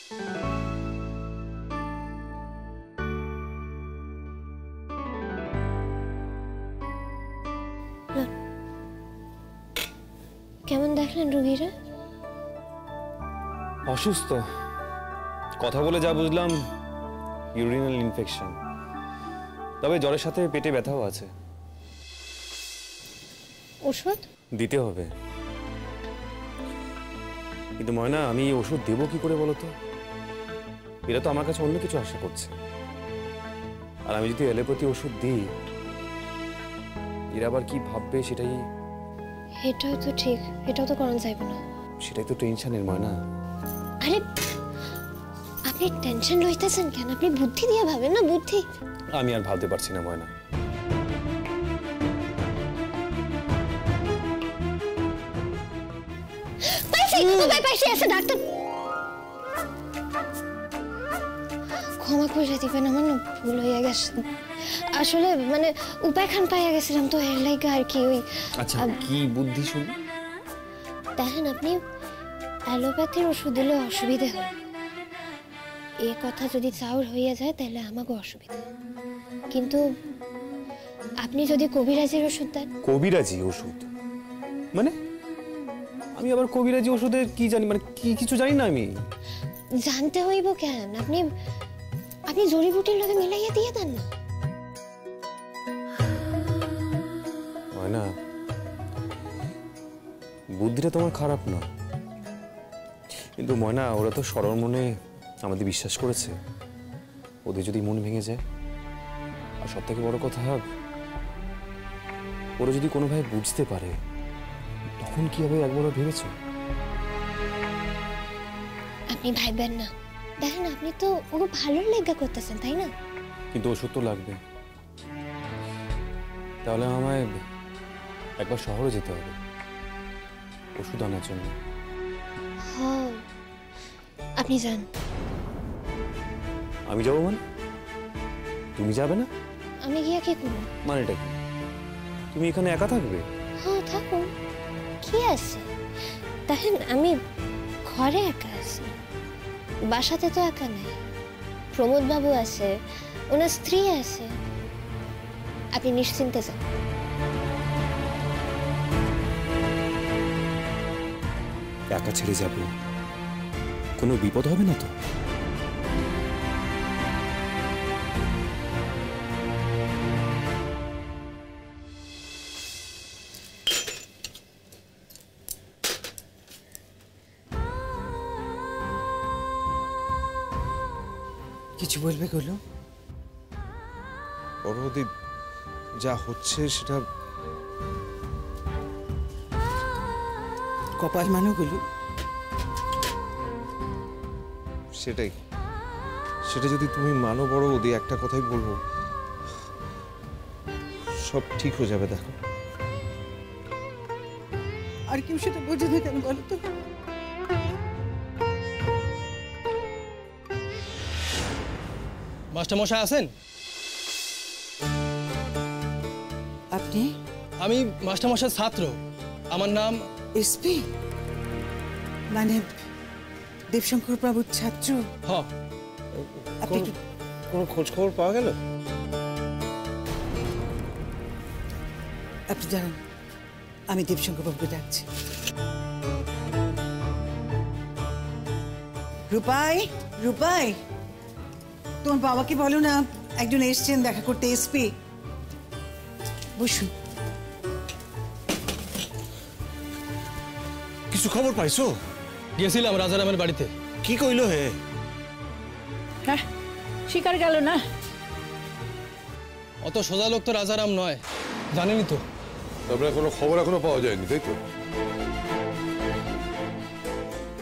কেমন দেখলেন রোগীরা? অসুস্থ। কথা বলে যা বুঝলাম ইউরিনাল ইনফেকশন, তবে জ্বরের সাথে পেটে ব্যথাও আছে। ওষুধ দিতে হবে, কিন্তু ময়না আমি এই ওষুধ দেবো কি করে বলো তো? এরা তো আমার কাছে অন্য কিছু আশা করছে, আর আমি যদি অ্যালোপ্যাথি ওষুধ দিই এরা আবার কি ভাববে সেটাই। এটাও তো ঠিক, এটাও তো করা যাবে না। সেটাই তো টেনশনের ময়না। আরে আপনি টেনশন লইতেছেন কেন? আপনি বুদ্ধি দিয়ে ভাবেন না, বুদ্ধি। আমি আর ভাবতে পারছি না ময়না। পাইছি আছে ডাক্তার। ক্ষমা করে দিবেন, আমার না ভুল হয়ে গেছে। আসলে মানে উপায়খান পাইয়া গেছিলাম তো এর লাইগা আর কি। ওই আচ্ছা কি বুদ্ধি শুনি? দেখেন আপনি অ্যালোপ্যাথির ওষুধ দিলে অসুবিধে হয়, এই কথা যদি চাউর হইয়া যায় তাহলে আমাকে অসুবিধা। কিন্তু আপনি যদি কবিরাজের ওষুধ দেন। কবিরাজি ওষুধ মানে? আমি আবার কবিরাজি ওষুধের কি জানি, মানে কি কিছু জানি না আমি। জানতে হইব কেন? আপনি আপনি জড়িবুটির লগে মিলাইয়া দিয়ে দেন না। ময়না বুদ্ধিটা তোমার খারাপ না, কিন্তু ময়না ওরা তো সরল মনে আমাদের বিশ্বাস করেছে। ওদের যদি মন ভেঙে যায়, আর সব থেকে বড় কথা ওরা যদি কোনোভাবে বুঝতে পারে তখন কি হবে একবার ভেবেছ? আপনি ভাইবেন না, দেখেন আপনি তো ওকে ভালোর লেগা করতেছেন তাই না? কিন্তু ওষুধ তো লাগবে, তাহলে আমায় একবার শহরে যেতে হবে ওষুধ আনার জন্য। হ্যাঁ আপনি যান। আমি যাবো মানে? তুমি যাবে না? আমি গিয়া কি করবো? মানেটা কি? তুমি এখানে একা থাকবে? হ্যাঁ থাকুন, কি আছে। দেখেন আমি ঘরে একা আছি, বাসাতে তো একা নাই। প্রমোদ বাবু আছে, ওনার স্ত্রী আছে, আপনি নিশ্চিন্তে যান। একা ছেড়ে যাব, কোনো বিপদ হবে না তো? কিছু বলবে গেল? পরবর্তী যা হচ্ছে সেটা কপাল মানো গেল। সেটাই, সেটা যদি তুমি মানো বড় ওদি, একটা কথাই বলবো, সব ঠিক হয়ে যাবে। দেখো আর কেউ সেটা বোঝে না কেন বলো তো? মাস্টারমশাই আছেন? আপনি? আমি মাস্টারমশাইয়ের ছাত্র, আমার নাম এসপি, মানে দেবশঙ্কর বাবুর ছাত্র। হ। আপনি কোনো খোঁজ খবর পাওয়া গেল? আপনি জানেন আমি দেবশঙ্কর বাবুকে ডাকছি। রূপাই, রূপাই, তোমার বাবাকে বলো না একজন এসছেন দেখা করতে, এসপি। বসুন। কিছু খবর পাইছো? গিয়েছিলাম রাজারামের বাড়িতে। কি কইলো হে? হ্যাঁ শিকার গেল না। অত সোজা লোক তো রাজারাম নয়, জানেনই তো। তারপরে কোনো খবর এখনো পাওয়া যায়নি, তাই তো?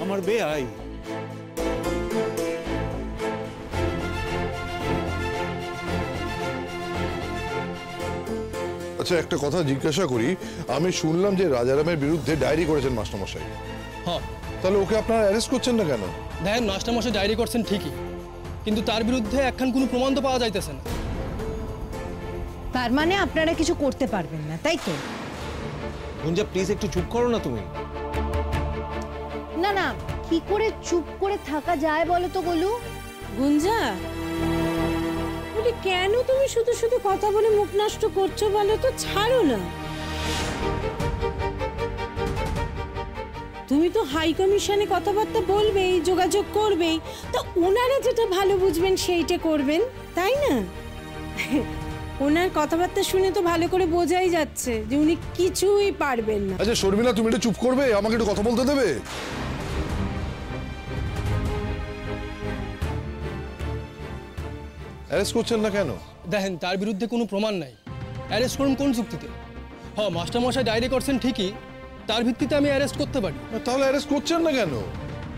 আমার বেআই। আচ্ছা একটা কথা জিজ্ঞাসা করি, আমি শুনলাম যে রাজারামের বিরুদ্ধে ডায়েরি করেছেন মাস্টারমশাই। হ্যাঁ। তাহলে ওকে আপনারা অ্যারেস্ট করছেন না কেন? দেখেন মাস্টারমশাই ডায়েরি করছেন ঠিকই, কিন্তু তার বিরুদ্ধে একখান কোনো প্রমাণ তো পাওয়া যাইতেছে না। তার মানে আপনারা কিছু করতে পারবেন না তাই তো? গুঞ্জা প্লিজ একটু চুপ করো না তুমি। না না কি করে চুপ করে থাকা যায় বলো তো গোলু? গুঞ্জা, বলি কেন তুমি শুধু শুধু কথা বলে মুখ নষ্ট করছো বলো তো? ছাড়ো না। তুমি তো হাই কমিশনে কথাবার্তা বলবেই, যোগাযোগ করবেই, তো ওনারা যেটা ভালো বুঝবেন সেইটা করবেন, তাই না? ওনার কথাবার্তা শুনে তো ভালো করে বোঝাই যাচ্ছে যে উনি কিছুই পারবেন না। আচ্ছা শর্মিলা, তুমি একটু চুপ করবে? আমাকে একটু কথা বলতে দেবে? অ্যারেস্ট করছেন না কেন? দেখেন, তার বিরুদ্ধে কোনো প্রমাণ নাই, অ্যারেস্ট করুন কোন যুক্তিতে? হ্যাঁ, মাস্টারমশাই ডায়েরি করছেন ঠিকই, তার ভিত্তিতে আমি অ্যারেস্ট করতে পারি। তাহলে অ্যারেস্ট করছেন না কেন?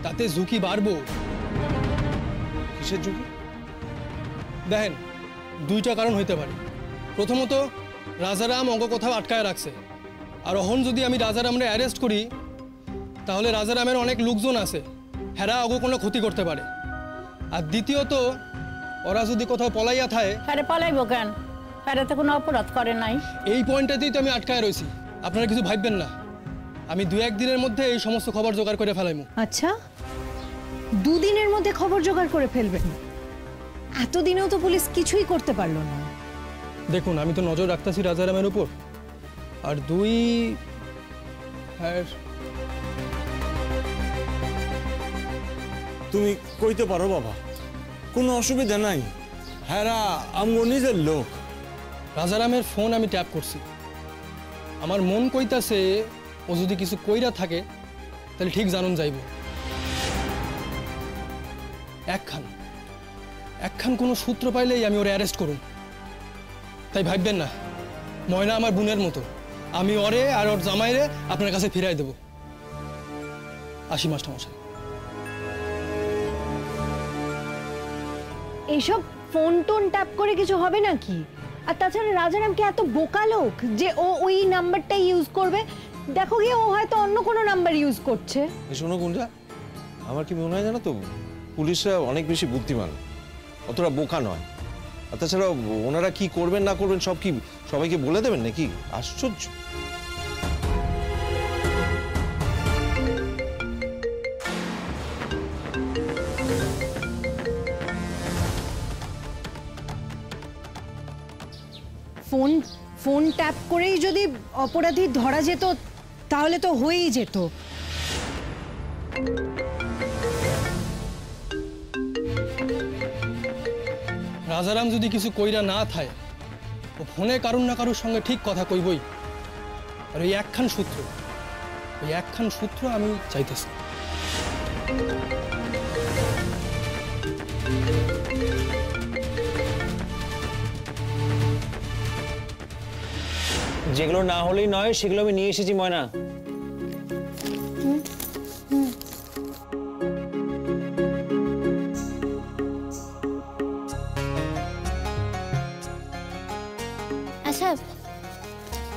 তাতে ঝুঁকি বাড়বো। কিসের ঝুঁকি? দেখেন, দুইটা কারণ হইতে পারে। প্রথমত, রাজারাম অঙ্গ কোথাও আটকায় রাখছে, আর অহন যদি আমি রাজারামরে অ্যারেস্ট করি তাহলে রাজারামের অনেক লোকজন আছে, হেরা অঙ্গ কোনো ক্ষতি করতে পারে। আর দ্বিতীয়ত, ওরা যদি কোথাও পলাইয়া থাকে। আরে পলাইবো কেন? আরে তো কোনো অপরাধ করে নাই। এই পয়েন্টটাতেই তো আমি আটকায় রয়েছি। আপনারা কিছু ভাববেন না, আমি 2-1 দিনের মধ্যে এই সমস্ত খবর জোগাড় করে ফেলাইমু। আচ্ছা, 2 দিনের মধ্যে খবর জোগাড় করে ফেলবেন? এতদিনেও তো পুলিশ কিছুই করতে পারলো না। দেখুন, আমি তো নজর রাখতেছি রাজারামের উপর, আর 2 তুমি কইতে পারো বাবা, কোনো অসুবিধা নাই, হ্যাঁ আমগো নিজের লোক। রাজারামের ফোন আমি ট্যাপ করছি, আমার মন কইতাছে ও যদি কিছু কইরা থাকে তাহলে ঠিক জানুন যাইব। একখান কোনো সূত্র পাইলেই আমি ওরে অ্যারেস্ট করুন। তাই ভাববেন না, ময়না আমার বোনের মতো, আমি ওরে আর ওর জামাইরে আপনার কাছে ফিরাই দেব। আসি মাস্টারমশাই। এইসব ফোন টোন ট্যাপ করে কিছু হবে নাকি? আর তাছাড়া রাজারাম কি এত বোকা লোক যে ও ওই নাম্বারটাই ইউজ করবে? দেখো গিয়ে ও হয়তো অন্য কোনো নাম্বার ইউজ করছে। শোনো গুঞ্জা, আমার কি মনে হয় জানো তো, পুলিশরা অনেক বেশি বুদ্ধিমান, অতটা বোকা নয়। আর তাছাড়া ওনারা কি করবেন না করবেন সব কি সবাইকে বলে দেবেন নাকি? আশ্চর্য। ফোন ট্যাপ করেই যদি অপরাধী ধরা যেত তাহলে তো হয়েই যেত। রাজারাম যদি কিছু কইরা না থাকে, ও ফোনে কারুর না কারুর সঙ্গে ঠিক কথা কইবই। আর ওই একখান সূত্র আমি চাইতেছি। যেগুলো না হলেই নয় সেগুলো আমি নিয়ে এসেছি ময়না। আচ্ছা,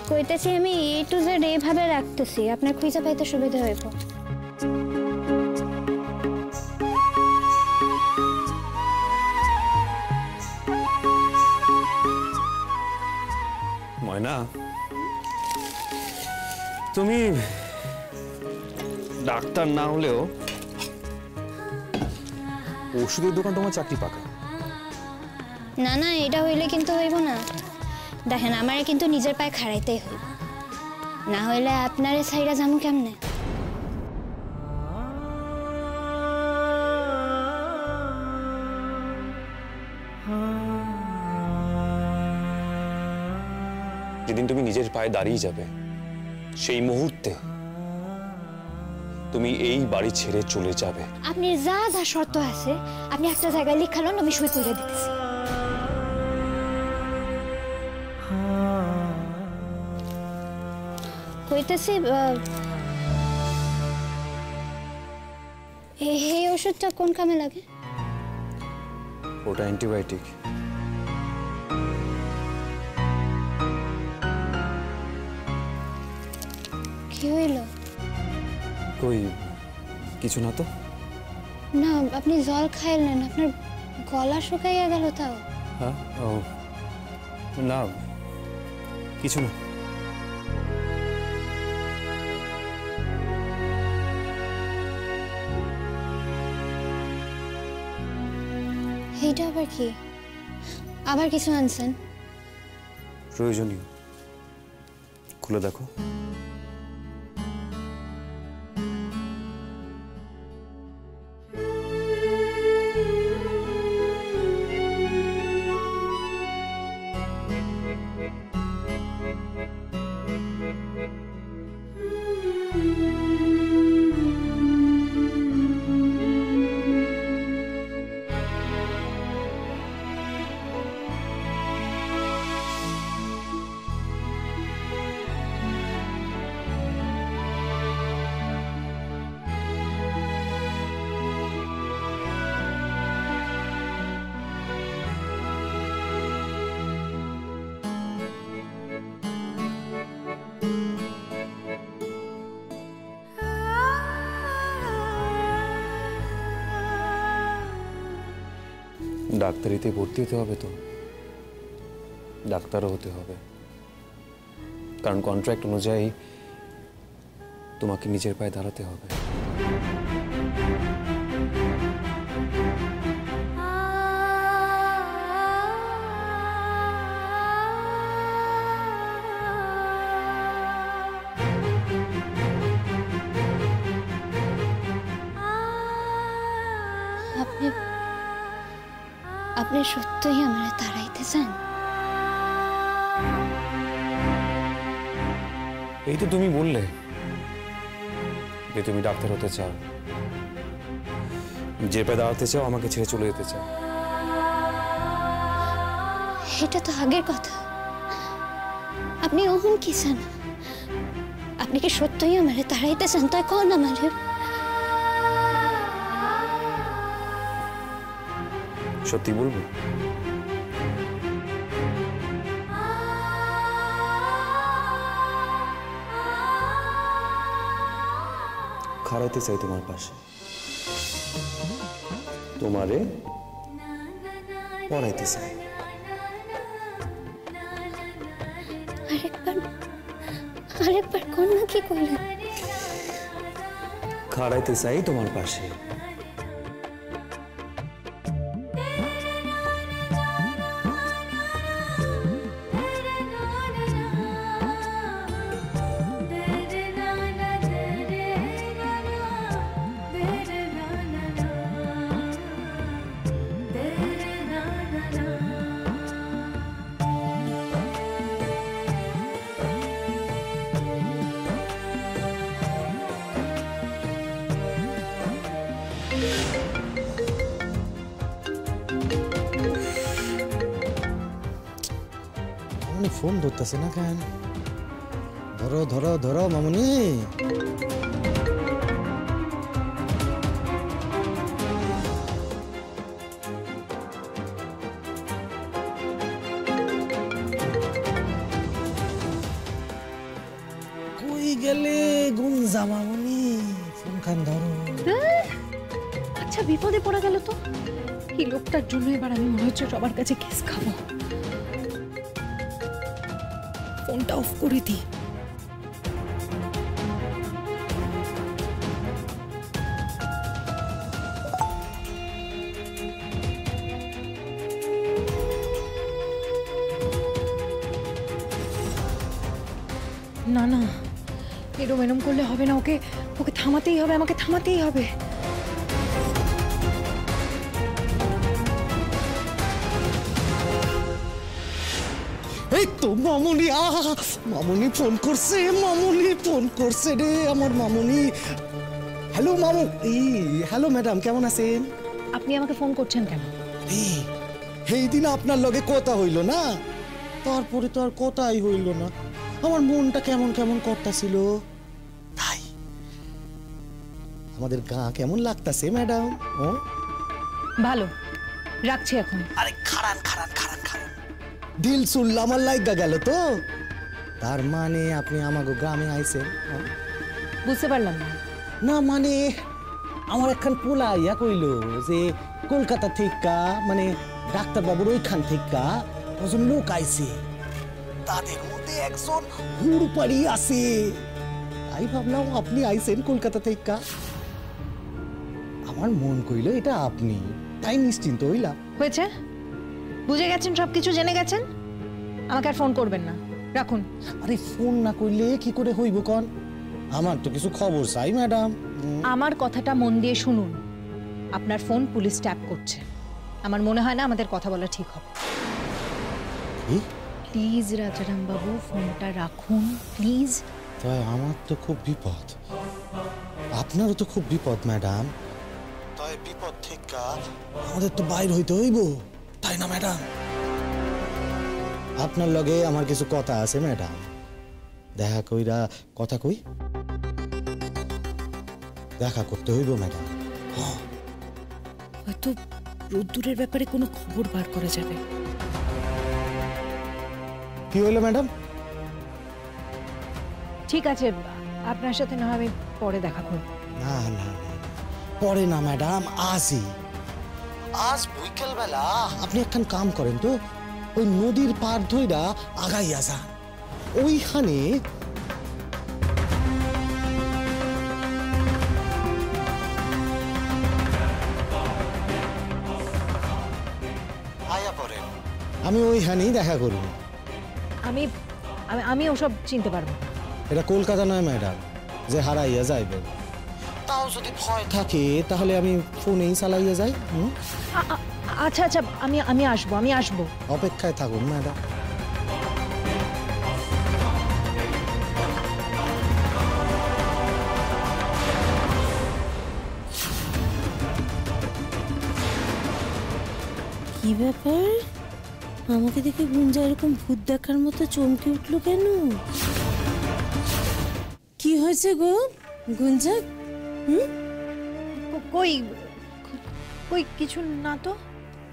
কইতেছি আমি A to Z এইভাবে রাখতেছি, আপনার খুঁজে পাইতে সুবিধা হইব। ময়না, তুমি ডাক্তার না হলেও ওষুধের দোকান তোমার চাকরি পাকা। না না, এটা হইলে কিন্তু হইব না। দেখেন, আমারে কিন্তু নিজের পায়ে খাড়াইতেই হইব, না হইলে আপনারে ছাইরা যামু কেমনে? যেদিন তুমি নিজের পায়ে দাঁড়িয়ে যাবে, সেই মুহূর্তে তুমি এই বাড়ি ছেড়ে চলে যাবে। আপনি যা যা শর্ত আছে আপনি একটা জায়গায় লিখালেন, আমি সই করে দিতেছি। কইতেছি, এই ওষুধটা কোন কামে লাগে? ওটা অ্যান্টিবায়োটিক। কি হইল? কই কিছু না তো। না, আপনি জল খাইলেন, আপনার গলা শুকাইয়া গেল। তাও হ্যাঁ, ও না, কিছু না। এইটা আবার কি? আবার কিছু আনছেন? প্রয়োজনীয়, খুলে দেখো। ডাক্তারিতে ভর্তি হতে হবে তো, ডাক্তারও হতে হবে, কারণ কন্ট্রাক্ট অনুযায়ী তোমাকে নিজের পায়ে দাঁড়াতে হবে। আপনি আপনি সত্যই আমার তাড়াইতে চান? এই তো তুমি বললে যে তুমি ডাক্তার হতে চাও, যে পায়ে দাঁড়াতে চাও, আমাকে ছেড়ে চলে যেতে চাও। এটা তো আগের কথা। আপনি ওহন কি চান? আপনি কি সত্যই আমার তাড়াইতে চান? তাই কোন আমারে সত্যি বলবো? খাড়াইতে চাই তোমার পাশে, তোমারে পড়াইতে চাই। আরেকবার কোন না কি করলেন? খাড়াইতে চাই তোমার পাশে। ফোন ধরতেছে না কেন? ধরো ধরো ধরো মামুনি। কই গেলে গুঞ্জা মামুনি? ফোন খান ধরো। আচ্ছা বিপদে পড়া গেল তো। এই লোকটার জন্য এবার আমি মনে হচ্ছে সবার কাছে কেস খাবো। ফোনটা অফ করে দি। না না, এরম করলে হবে না। ওকে ওকে থামাতেই হবে, আমাকে থামাতেই হবে। এই তো মামুনি, মামুনি ফোন করছে, মামুনি ফোন করছে রে আমার মামুনি। হ্যালো মামু, হ্যালো ম্যাডাম, কেমন আছেন? আপনি আমাকে ফোন করছেন কেন? এই দিন আপনার লগে কথা হইল না, তারপরে তো আর কথাই হইল না। আমার মনটা কেমন কেমন করতেছিল। তাই আমাদের গাঁ কেমন লাগতাছে ম্যাডাম? ও ভালো, রাখছি এখন। আরে খারান খারান খারান খারান, দিল শুনল আমার লাইগা গেল তো। তার মানে আপনি আমাগো গ্রামে আইছেন? বুঝতে পারলাম না। না মানে আমার একখান পোলা ইয়া কইল যে কলকাতা থেকে, মানে ডাক্তারবাবুর ওইখান থেকে কজন লোক আইছে, তাদের মধ্যে একজন হুড়পাড়ি আছে। তাই ভাবলাম আপনি আইছেন কলকাতা থেকে। আমার মন কইল এটা আপনি, তাই নিশ্চিন্ত হইলাম। হয়েছে, বুঝে গেছেন, সবকিছু জেনে গেছেন, আমাকে আর ফোন করবেন না, রাখুন। আরে ফোন না করলে কি করে হইব কন? আমার তো কিছু খবর চাই ম্যাডাম। আমার কথাটা মন দিয়ে শুনুন, আপনার ফোন পুলিশ ট্যাপ করছে। আমার মনে হয় না আমাদের কথা বলা ঠিক হবে। প্লিজ রাজারাম বাবু, ফোনটা রাখুন প্লিজ। তাই আমার তো খুব বিপদ, আপনারও তো খুব বিপদ ম্যাডাম। তাই বিপদ থেকে আমাদের তো বাইর হইতে হইব, তাই না ম্যাডাম? আপনার লগে আমার কিছু কথা আছে ম্যাডাম, দেখা কইরা কথা কই, দেখা করতে হইব ম্যাডাম। হয়তো রোদ্দুরের ব্যাপারে কোনো খবর বার করা যাবে। কি হইলো ম্যাডাম? ঠিক আছে, আপনার সাথে না হয় আমি পরে দেখা করব। না না না, পরে না ম্যাডাম, আজই, আজ বিকেল বেলা আপনি একখান কাম করেন তো, ওই নদীর পার ধইরা আগাইয়া যান, ওইখানে আয়া পড়েন, আমি ওইখানেই দেখা করব। আমি আমি ওসব চিনতে পারবো। এটা কলকাতা নয় ম্যাডাম যে হারাইয়া যাইবে। তাও যদি ভয় থাকে তাহলে আমি ফোনেই চালাইয়া যাই। আচ্ছা আচ্ছা, আমি আসবো। অপেক্ষায় থাকুন ম্যাডাম। কি ব্যাপার, আমাকে দেখে গুঞ্জা এরকম ভূত দেখার মতো চমকে উঠলো কেন? কি হয়েছে গো গুঞ্জা? কই কই কিছু না তো।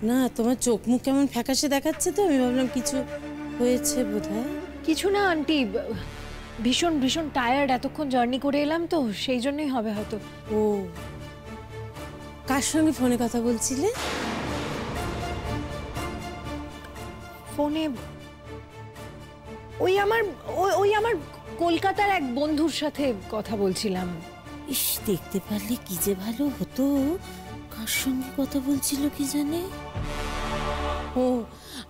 না, তোমার চোখ মুখ কেমন ফ্যাকাশে দেখাচ্ছে, তো আমি ভাবলাম কিছু হয়েছে বোধহয়। কিছু না আন্টি, ভীষণ ভীষণ টায়ার্ড, এতক্ষণ জার্নি করে এলাম তো, সেই জন্যই হবে হয়তো। ও, কার সঙ্গে ফোনে কথা বলছিলে? ফোনে ওই আমার কলকাতার এক বন্ধুর সাথে কথা বলছিলাম। ইস, দেখতে পারলে কি যে ভালো হতো। কার সঙ্গে কথা বলছিল কি জানে? ও,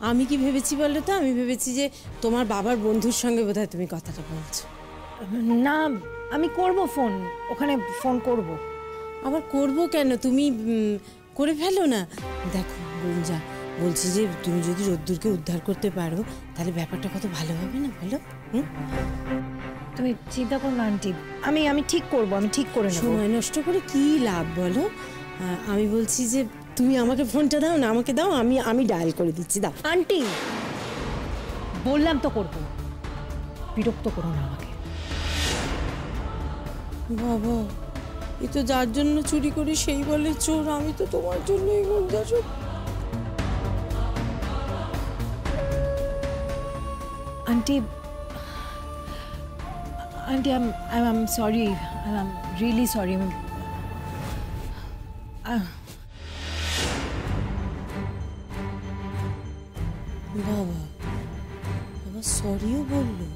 আমি কি ভেবেছি বলো তো, আমি ভেবেছি যে তোমার বাবার বন্ধুর সঙ্গে বোধহয় তুমি কথাটা বলছো। না, আমি করব ফোন, ওখানে ফোন করব। আবার করব কেন, তুমি করে ফেলো না। দেখো গুঞ্জা, বলছি যে তুমি যদি রোদ্দুরকে উদ্ধার করতে পারো তাহলে ব্যাপারটা কত ভালো হবে না, বলো? তুমি চিন্তা করো না আন্টি, আমি ঠিক করব, আমি ঠিক করে নেব। সময় নষ্ট করে কি লাভ বলো? আমি বলছি যে তুমি আমাকে ফোনটা দাও না, আমাকে দাও, আমি ডায়াল করে দিচ্ছি, দাও। আন্টি, বললাম তো করব, বিরক্ত করো না আমাকে। বাবা, এ তো যার জন্য চুরি করি সেই বলে চোর, আমি তো তোমার জন্যই গুঞ্জা সব। Aunty, I'm sorry. I'm really sorry. বাবা সরিও বললো?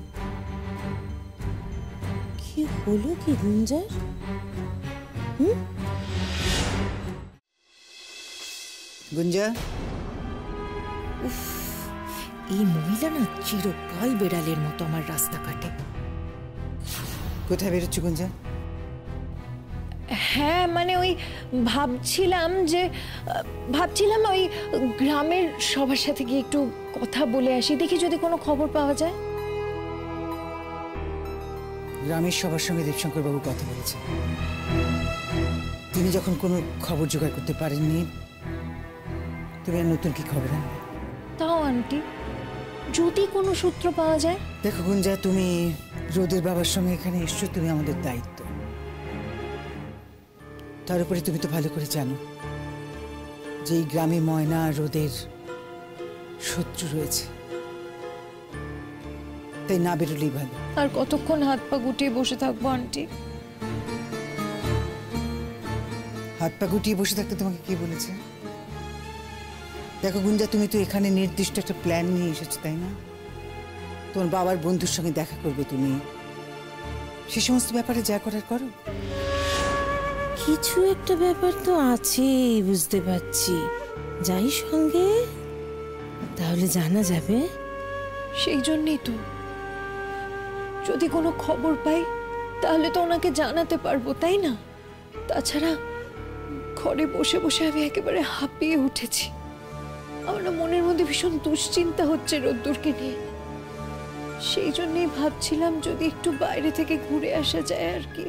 কি হলো কি গুঞ্জার? গুঞ্জা, এই মহিলা না চিরকাল বেড়ালের মতো আমার রাস্তা কাটে। কোথায় বেরোচ্ছ গুঞ্জা? হ্যাঁ, মানে ওই ভাবছিলাম ওই গ্রামের সবার সাথে গিয়ে একটু কথা বলে আসি, দেখি যদি কোনো খবর পাওয়া যায়। গ্রামের সবার সঙ্গে দেবশঙ্কর বাবু কথা বলেছে। তিনি যখন কোনো খবর জোগাড় করতে পারেননি, তুমি আর নতুন কি খবর আনবে? তাও আন্টি, যদি কোনো সূত্র পাওয়া যায়। দেখো গুঞ্জা, তুমি রোদের বাবার সঙ্গে এখানে এসছো, তুমি আমাদের দায়িত্ব। তার উপরে তুমি তো ভালো করে জানো যে এই গ্রামে ময়না আর রোদের শত্রু রয়েছে, তাই না বেরোলেই ভালো। আর কতক্ষণ হাত পা গুটিয়ে বসে থাকবো আন্টি? হাত পা গুটিয়ে বসে থাকতে তোমাকে কে বলেছে? দেখো গুঞ্জা, তুমি তো এখানে নির্দিষ্ট একটা প্ল্যান নিয়ে এসেছো, তাই না? তোমার বাবার বন্ধুর সঙ্গে দেখা করবে তুমি, সে সমস্ত ব্যাপারে যা করার করো। কিছু একটা ব্যাপার তো আছে, বুঝতে পারছি। যাই সঙ্গে, তাহলে জানা যাবে। সেই জন্যই তো, যদি কোনো খবর পাই তাহলে তো ওনাকে জানাতে পারবো, তাই না? তাছাড়া ঘরে বসে বসে আমি একেবারে হাঁপিয়ে উঠেছি। আমার মনের মধ্যে ভীষণ দুশ্চিন্তা হচ্ছে রোদ্দুরকে নিয়ে। সেই জন্যই ভাবছিলাম যদি একটু বাইরে থেকে ঘুরে আসা যায় আর কি।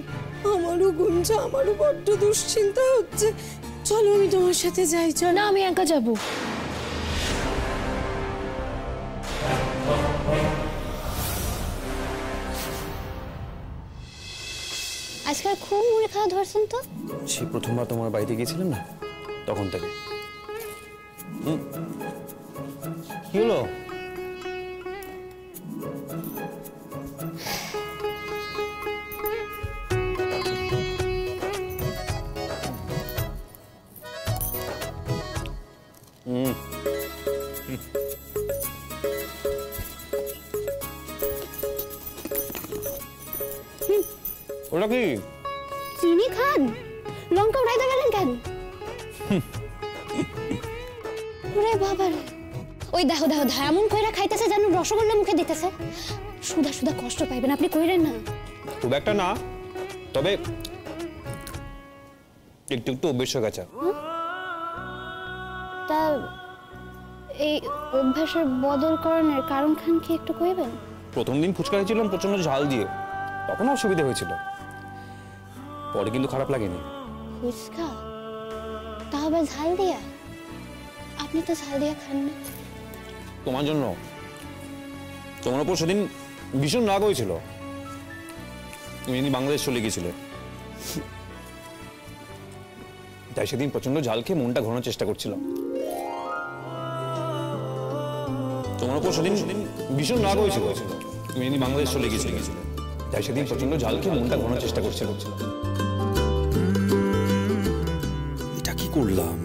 আমারও গুঞ্জা, আমারও বড্ড দুশ্চিন্তা হচ্ছে। চলো আমি তোমার সাথে যাই। চল। না, আমি একা যাব। আজকাল খুব মুড়ি খাওয়া ধরছেন তো। সেই প্রথমবার তোমার বাড়িতে গিয়েছিলাম না, তখন থেকে। কি হলো? ওটা কি? চিনি খান, লঙ্কা উড়াইতে গেলেন কেন? ওরে বাবা রে, ওই দেখো দেখো এমন কইরা খাইতেছে যেন রসগোল্লা মুখে দিতেছে। সুধা সুধা কষ্ট পাইবেন, আপনি কইরেন না। খুব একটা না, তবে একটু একটু অভ্যেস হয়ে গেছে। তা এই অভ্যাসের বদল করণের কারণ খান কি একটু কইবেন? প্রথম দিন ফুচকা খেয়েছিলাম প্রচন্ড ঝাল দিয়ে, তখন অসুবিধা হয়েছিল, পরে কিন্তু খারাপ লাগেনি। ফুচকা তা আবার ঝাল দিয়া? আপনি তো ঝাল দিয়া খান না। তোমার জন্য, তোমার উপর সেদিন ভীষণ রাগ হয়েছিল, তুমি যদি বাংলাদেশ চলে গিয়েছিলে, তাই সেদিন প্রচন্ড ঝাল খেয়ে মনটা ঘোরানোর চেষ্টা করছিলাম। তোমার উপর সেদিন ভীষণ রাগ হয়েছিল, তুমি যদি বাংলাদেশ চলে গিয়েছিলে, তাই সেদিন প্রচন্ড ঝাল খেয়ে মনটা ঘোরানোর চেষ্টা করছিলাম। এটা কি করলাম?